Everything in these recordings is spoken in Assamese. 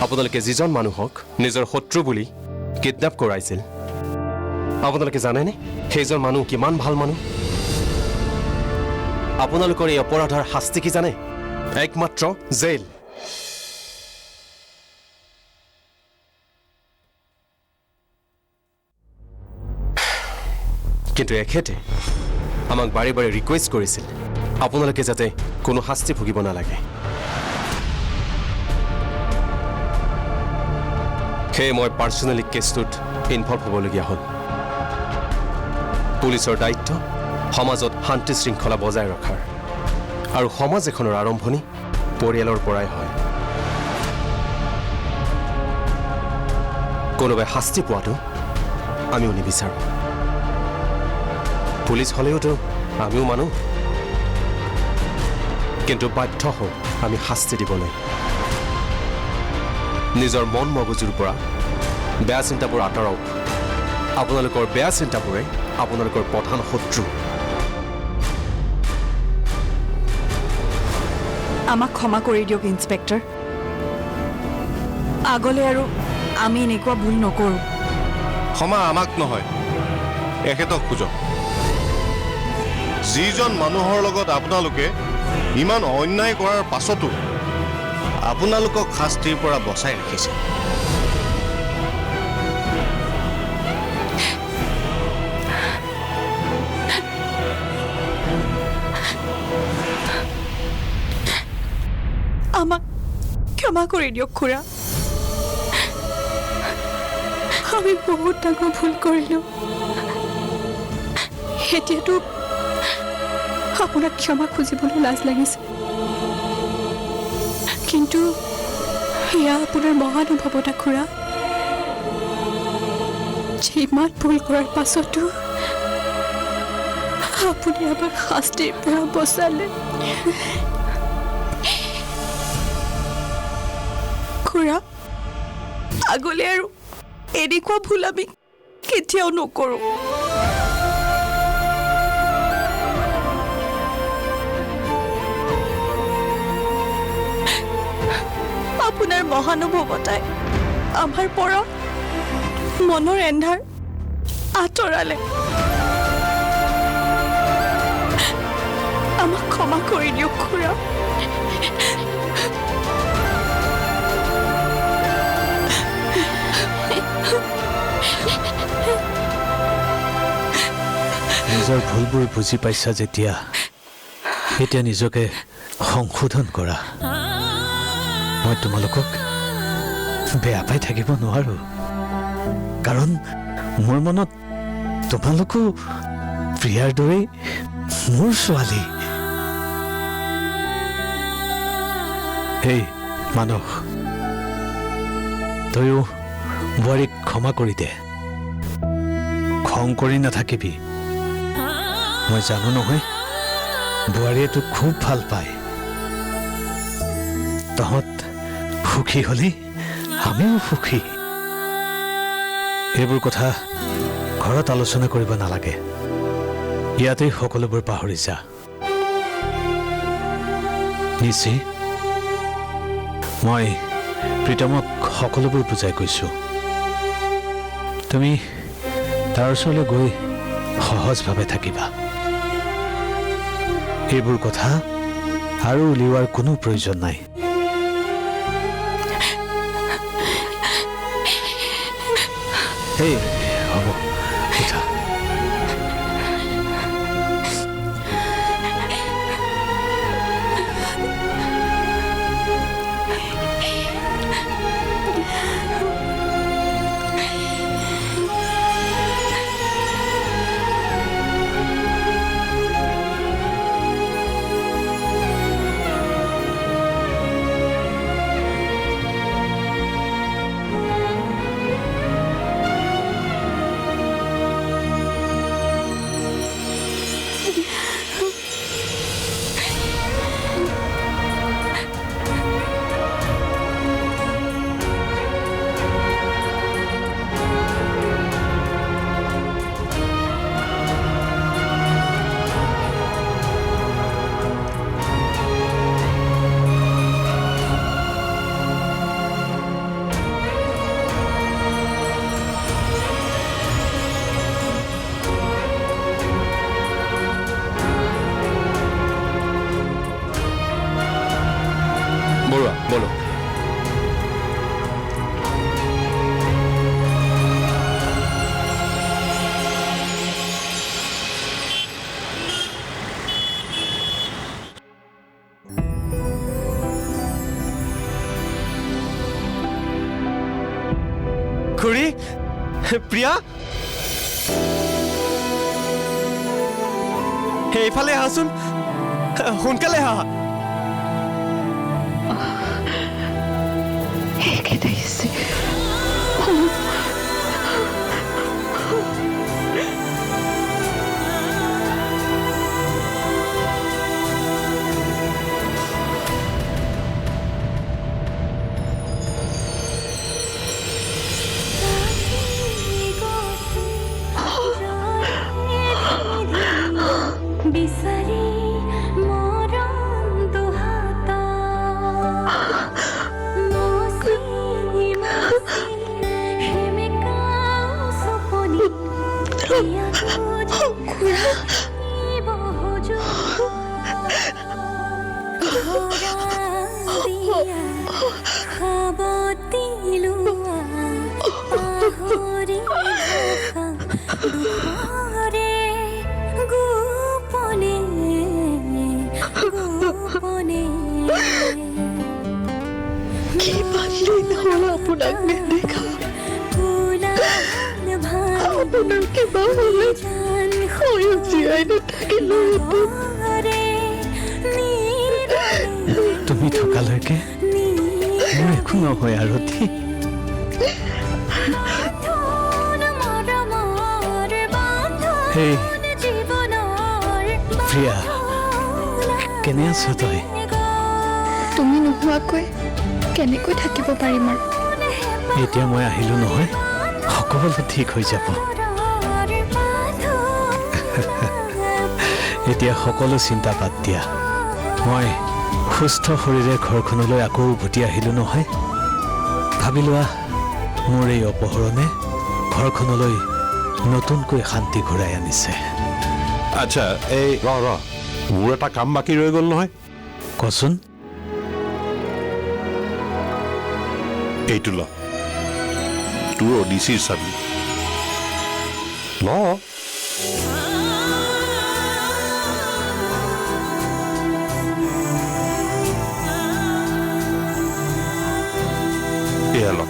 আপোনালোকে যিজন মানুহক নিজৰ শত্ৰু বুলি কিডনেপ কৰাইছিল আপোনালোকে জানেনে সেইজন মানুহ কিমান ভাল মানুহ আপোনালোকৰ এই অপৰাধৰ শাস্তি কি জানে একমাত্ৰ জেল কিন্তু এখেতে আমাক বাৰে বাৰে ৰিকুৱেষ্ট কৰিছিল আপোনালোকে যাতে কোনো শাস্তি ভুগিব নালাগে সেয়ে মই পাৰ্চনেলি কেছটোত ইনভলভ হ'বলগীয়া হ'ল পুলিচৰ দায়িত্ব সমাজত শান্তি শৃংখলা বজাই ৰখাৰ আৰু সমাজ এখনৰ আৰম্ভণি পৰিয়ালৰ পৰাই হয় কোনোবাই শাস্তি পোৱাটো আমিও নিবিচাৰোঁ পুলিচ হ'লেওতো আমিও মানুহ কিন্তু বাধ্য হওঁ আমি শাস্তি দিবলৈ নিজৰ মন মগজুৰ পৰা বেয়া চিন্তাবোৰ আঁতৰাওক আপোনালোকৰ বেয়া চিন্তাবোৰে আপোনালোকৰ প্ৰধান শত্ৰু আমাক ক্ষমা কৰি দিয়ক ইন্সপেক্টৰ আগলৈ আৰু আমি এনেকুৱা ভুল নকৰোঁ ক্ষমা আমাক নহয় এখেতক খুজক যিজন মানুহৰ লগত আপোনালোকে ইমান অন্যায় কৰাৰ পাছতো আপোনালোকক শাস্তিৰ পৰা বচাই ৰাখিছে আমাক ক্ষমা কৰি দিয়ক খুৰা আমি বহুত ডাঙৰ ভুল কৰিলোঁ এতিয়াতো আপোনাক ক্ষমা খুজিবলৈ লাজ লাগিছে কিন্তু এয়া আপোনাৰ মহানুভৱতা খুৰা যিমান ভুল কৰাৰ পাছতো আপুনি আমাক শাস্তিৰ পৰা বচালে খুৰা আগলৈ আৰু এনেকুৱা ভুল আমি কেতিয়াও নকৰোঁ আপোনাৰ মহানুভৱতাই আমাৰ পৰা মনৰ এন্ধাৰ আঁতৰালে আমাক ক্ষমা কৰি দিয়ক খুৰা নিজৰ ভুলবোৰ বুজি পাইছা যেতিয়া এতিয়া নিজকে সংশোধন কৰা মই তোমালোকক বেয়া পাই থাকিব নোৱাৰো কাৰণ মোৰ মনত তোমালোকো প্ৰিয়াৰ দৰে মোৰ ছোৱালী এই মানস তয়ো বোৱাৰীক ক্ষমা কৰি দে খং কৰি নাথাকিবি মই জানো নহয় বোৱাৰীয়ে তোক খুব ভাল পায় তহঁত সুখী হলি আমিও সুখী এইবোৰ কথা ঘৰত আলোচনা কৰিব নালাগে ইয়াতেই সকলোবোৰ পাহৰি যা নিশ্চয় মই প্ৰীতমক সকলোবোৰ বুজাই কৈছোঁ তুমি তাৰ ওচৰলৈ গৈ সহজভাৱে থাকিবা এইবোৰ কথা আৰু উলিওৱাৰ কোনো প্ৰয়োজন নাই এই হ'ব উঠা খুৰী প্ৰিয়া এইফালে আহাচোন সোনকালে আহা এখেত আহিছে बिसरी मोरन दुहाता मोसी मोसी हेमेका सपनी प्रिया खुरा बहुजो दिया खाबती लुआ पाहरी दुआरे গোপনে গোপনে কিমান দিন হ'ল আপোনাক নেদেখা আপোনাৰ কিবা হ'লে ময়ো জীয়াই নাথাকিলো তুমি থকালৈকে মোৰ একো নহয় আৰতি হেই প্ৰিয়া কেনে আছ তই তুমি নোহোৱাকৈ কেনেকৈ থাকিব পাৰিম আৰু এতিয়া মই আহিলো নহয় সকলো ঠিক হৈ যাব এতিয়া সকলো চিন্তা বাদ দিয়া মই সুস্থ শৰীৰে ঘৰখনলৈ আকৌ উভতি আহিলো নহয় ভাবি লোৱা মোৰ এই অপহৰণে ঘৰখনলৈ নতুনকৈ শান্তি ঘূৰাই আনিছে আচ্ছা এই ৰ মোৰ এটা কাম বাকী ৰৈ গ'ল নহয় কচোন এইটো ল তোৰ অডিচিৰ চাবি ল এয়া ল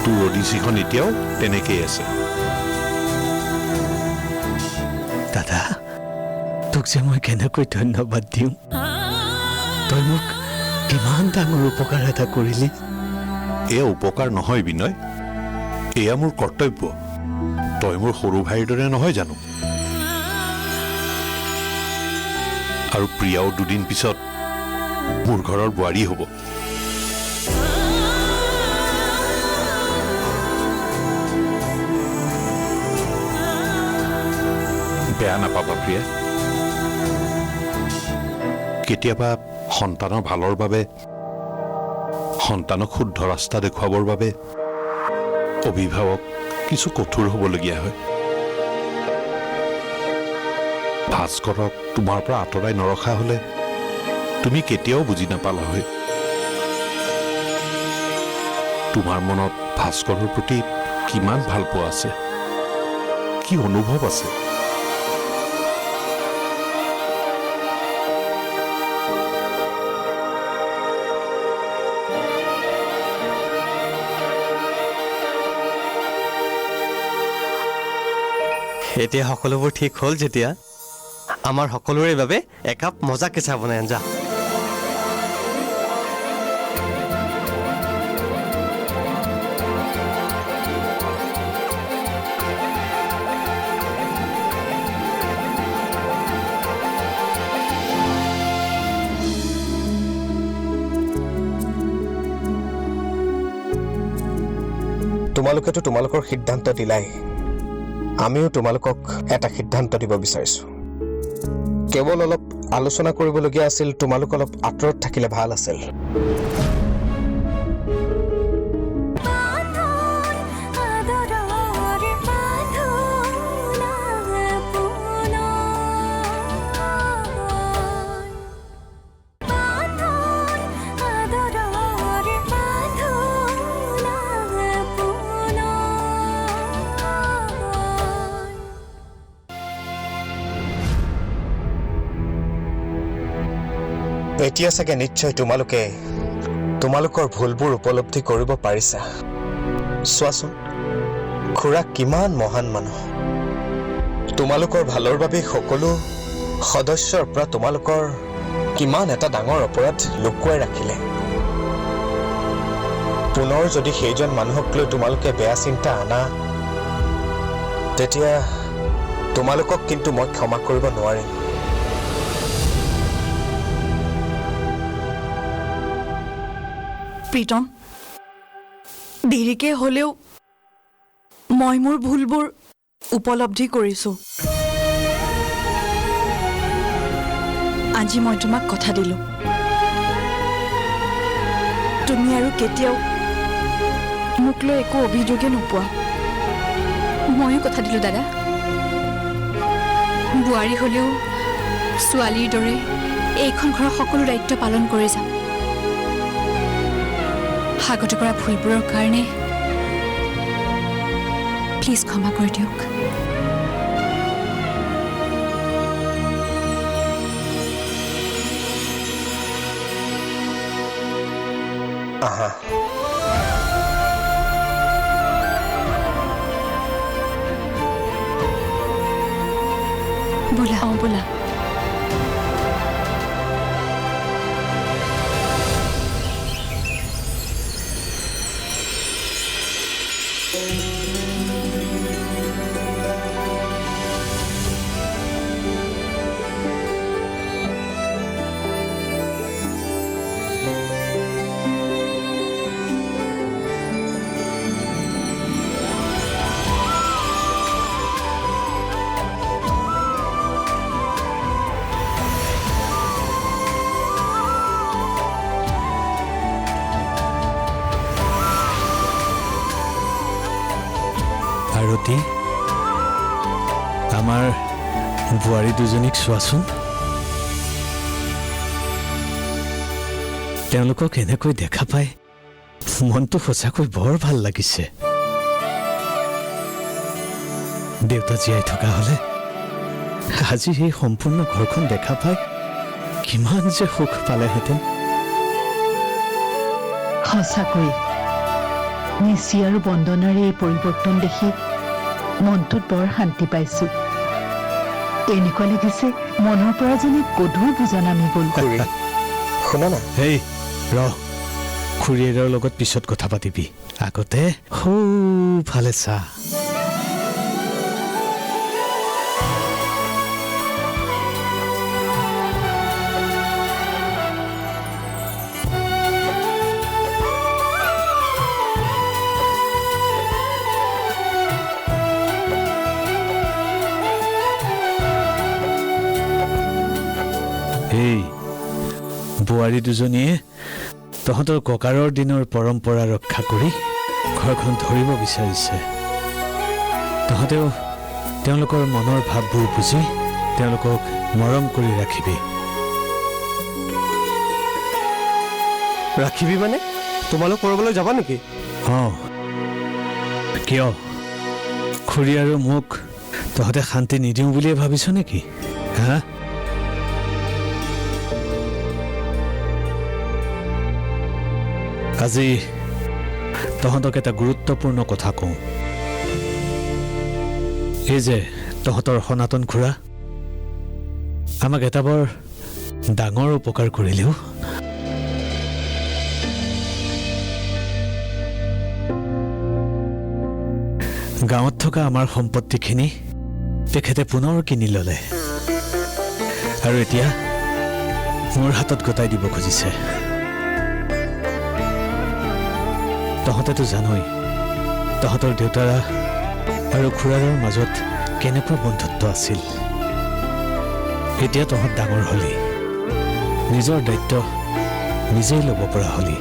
তোৰ অডিচিখন এতিয়াও তেনেকেই আছে দাদা তোক যে মই কেনেকৈ ধন্যবাদ দিওঁ তই মোক কিমান ডাঙৰ উপকাৰ এটা কৰিলি এয়া উপকাৰ নহয় বিনয় এয়া মোৰ কৰ্তব্য তই মোৰ সৰু ভাইৰ দৰে নহয় জানো আৰু প্ৰিয়াও দুদিন পিছত মোৰ ঘৰৰ বোৱাৰী হ'ব বেয়া নাপাবা প্ৰিয়া কেতিয়াবা সন্তানৰ ভালৰ বাবে সন্তানক শুদ্ধ ৰাস্তা দেখুৱাবৰ বাবে অভিভাৱক কিছু কঠোৰ হ'বলগীয়া হয় ভাস্কৰক তোমাৰ পৰা আঁতৰাই নৰখা হ'লে তুমি কেতিয়াও বুজি নাপালা হয় তোমাৰ মনত ভাস্কৰৰ প্ৰতি কিমান ভাল পোৱা আছে কি অনুভৱ আছে এতিয়া সকলোবোৰ ঠিক হ'ল যেতিয়া আমাৰ সকলোৰে বাবে একাপ মজা কেঁচা বনাই আঞ্জা তোমালোকেতো তোমালোকৰ সিদ্ধান্ত দিলাই আমিও তোমালোকক এটা সিদ্ধান্ত দিব বিচাৰিছো কেৱল অলপ আলোচনা কৰিবলগীয়া আছিল তোমালোক অলপ আঁতৰত থাকিলে ভাল আছিল এতিয়া চাগে নিশ্চয় তোমালোকৰ ভুলবোৰ উপলব্ধি কৰিব পাৰিছা। চোৱাচোন খুৰা কিমান মহান মানুহ। তোমালোকৰ ভালৰ বাবে সকলো সদস্যৰ পৰা তোমালোকৰ কিমান এটা ডাঙৰ অপৰাধ লুকুৱাই ৰাখিলে। পুনৰ যদি সেইজন মানুহক লৈ তোমালোকে বেয়া চিন্তা আনা, তেতিয়া তোমালোকক কিন্তু মই ক্ষমা কৰিব নোৱাৰিম। প্ৰীতম, দেৰিকে হ'লেও মই মোৰ ভুলবোৰ উপলব্ধি কৰিছোঁ। আজি মই তোমাক কথা দিলোঁ, তুমি আৰু কেতিয়াও মোক লৈ একো অভিযোগে নোপোৱা। ময়ো কথা দিলোঁ দাদা, বোৱাৰী হ'লেও ছোৱালীৰ দৰে এইখন ঘৰৰ সকলো দায়িত্ব পালন কৰি যাম। আগতে কৰা ভুলবোৰৰ কাৰণে প্লিজ ক্ষমা কৰি দিয়ক। আহা, বোলা বোলা। আৰতি, আমাৰ বোৱাৰী দুজনীক চোৱাচোন। তেওঁলোকক এনেকৈ দেখা পাই মনটো সঁচাকৈ বৰ ভাল লাগিছে। দেউতা জীয়াই থকা হ'লে আজি এই সম্পূৰ্ণ ঘৰখন দেখা পাই কিমান যে সুখ পালেহেঁতেন। সঁচাকৈ নিশি আৰু বন্দনাৰ এই পৰিৱৰ্তন দেখি মনটোত বৰ শান্তি পাইছো। এনেকুৱা লাগিছে মনৰ পৰা যেনে গধুৰ বোজা নামি গ'ল। শুনা না, হেই খুৰীয়েৰৰ লগত পিছত কথা পাতিবি, আগতে ভালে চা। এই বোৱাৰী দুজনীয়ে তহঁতৰ ককাৰৰ দিনৰ পৰম্পৰা ৰক্ষা কৰি ঘৰখন ধৰিব বিচাৰিছে। তহঁতেও তেওঁলোকৰ মনৰ ভাৱবোৰ বুজি তেওঁলোকক মৰম কৰি ৰাখিবি। ৰাখিবি মানে তোমালোক কৰবলৈ যাবা নেকি? কিয় খুৰী আৰু মোক তহঁতে শান্তি নিদিওঁ বুলিয়ে ভাবিছ নেকি? হা, আজি তহঁতক এটা গুৰুত্বপূৰ্ণ কথা কওঁ। এই যে তহঁতৰ সনাতন খুৰা আমাক এটা বৰ ডাঙৰ উপকাৰ কৰিলেও। গাঁৱত থকা আমাৰ সম্পত্তিখিনি তেখেতে পুনৰ কিনি ল'লে আৰু এতিয়া মোৰ হাতত গতাই দিব খুজিছে। তহঁতেতো জানই তহঁতৰ দেউতাৰা আৰু খুৰাৰৰ মাজত কেনেকুৱা বন্ধুত্ব আছিল। এতিয়া তহঁত ডাঙৰ হলি, নিজৰ দায়িত্ব নিজেই ল'ব পৰা হলি।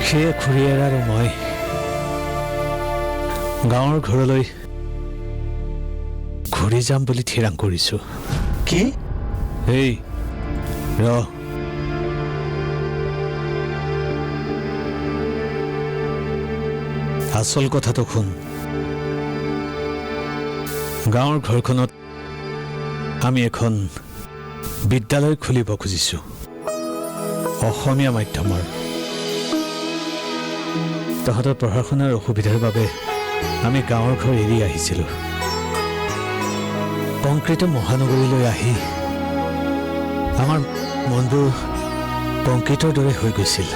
সেয়ে খুৰীয়েৰ আৰু মই গাঁৱৰ ঘৰলৈ ঘূৰি যাম বুলি থিৰাং কৰিছো। কি? এই আচল কথাটো শুন। গাঁৱৰ ঘৰখনত আমি এখন বিদ্যালয় খুলিব খুজিছোঁ অসমীয়া মাধ্যমৰ তহঁতৰ পঢ়া শুনাৰ অসুবিধাৰ বাবে আমি গাঁৱৰ ঘৰ এৰি আহিছিলোঁ কংক্ৰিট মহানগৰীলৈ আহি আমাৰ মনবোৰ কংক্ৰিটৰ দৰে হৈ গৈছিল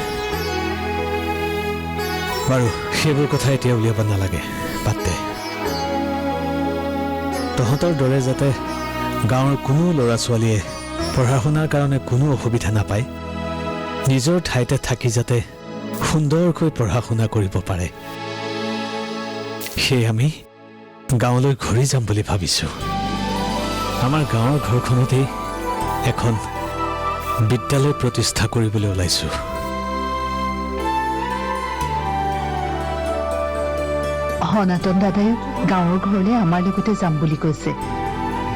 বাৰু সেইবোৰ কথা এতিয়া উলিয়াব নালাগে বাদ দে তহঁতৰ দৰে যাতে গাঁৱৰ কোনো ল'ৰা ছোৱালীয়ে পঢ়া শুনাৰ কাৰণে কোনো অসুবিধা নাপায় নিজৰ ঠাইতে থাকি যাতে সুন্দৰকৈ পঢ়া শুনা কৰিব পাৰে সেয়ে আমি গাঁৱলৈ ঘূৰি যাম বুলি ভাবিছোঁ আমাৰ গাঁৱৰ ঘৰখনতেই এখন বিদ্যালয় প্ৰতিষ্ঠা কৰিবলৈ ওলাইছোঁ সনাতন দাদাই গাঁৱৰ ঘৰলৈ আমাৰ লগতে যাম বুলি কৈছে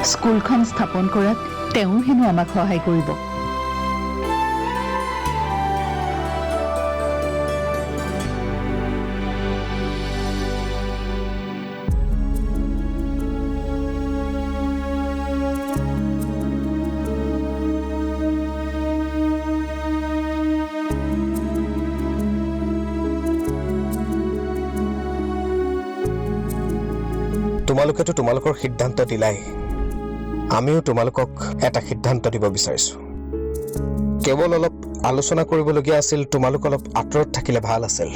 স্কুলখন স্থাপন কৰাত তেওঁ হেনো আমাক সহায় কৰিব তোমালোকেতো তোমালোকৰ সিদ্ধান্ত দিলাই আমিও তোমালোকক এটা সিদ্ধান্ত দিব বিচাৰিছোঁ কেৱল অলপ আলোচনা কৰিবলগীয়া আছিল তোমালোক অলপ আঁতৰত থাকিলে ভাল আছিল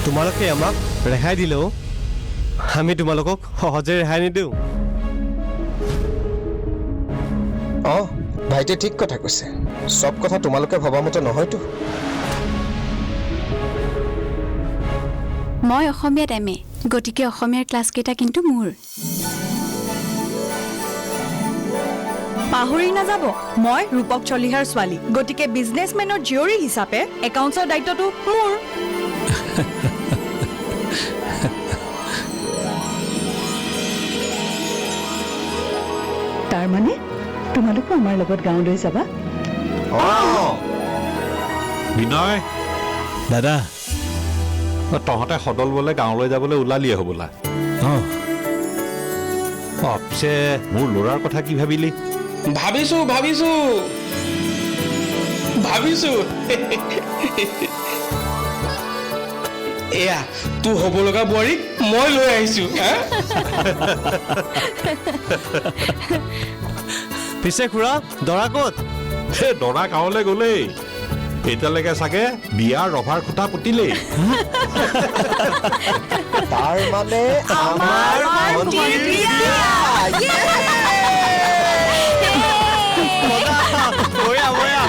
তোমালোকে আমাক ৰেহাই দিলেও আমি তোমালোকক সহজে ৰেহাই নিদিওঁ ভাইটিয়ে ঠিক কথা কৈছে সব কথা তোমালোকে ভবা মতে নহয়তো মই অসমীয়াত এমএ গতিকে অসমীয়াৰ ক্লাছ কেইটা কিন্তু মোৰ পাহৰি নাযাব মই ৰূপক চলিহাৰ ছোৱালী গতিকে বিজনেছমেনৰ জীয়ৰী হিচাপে একাউণ্টছৰ দায়িত্বটো মোৰ তাৰ মানে তোমালোকো আমাৰ লগত গাঁৱলৈ যাবা বিনয় দাদা তহঁতে সদল বলে গাঁৱলৈ যাবলৈ ওলালিয়ে হ'বলা পিছে মোৰ ল'ৰাৰ কথা কি ভাবিলি ভাবিছো এয়া তোৰ হ'ব লগা বোৱাৰীক মই লৈ আহিছো পিছে খুৰা দৰা ক'ত দৰা গাঁৱলৈ গ'লেই এতিয়ালৈকে চাগে বিয়াৰ ৰভাৰ খুটা পুতিলেই তাৰ মানে আমাৰ ভণ্টিৰ বিয়া বয়া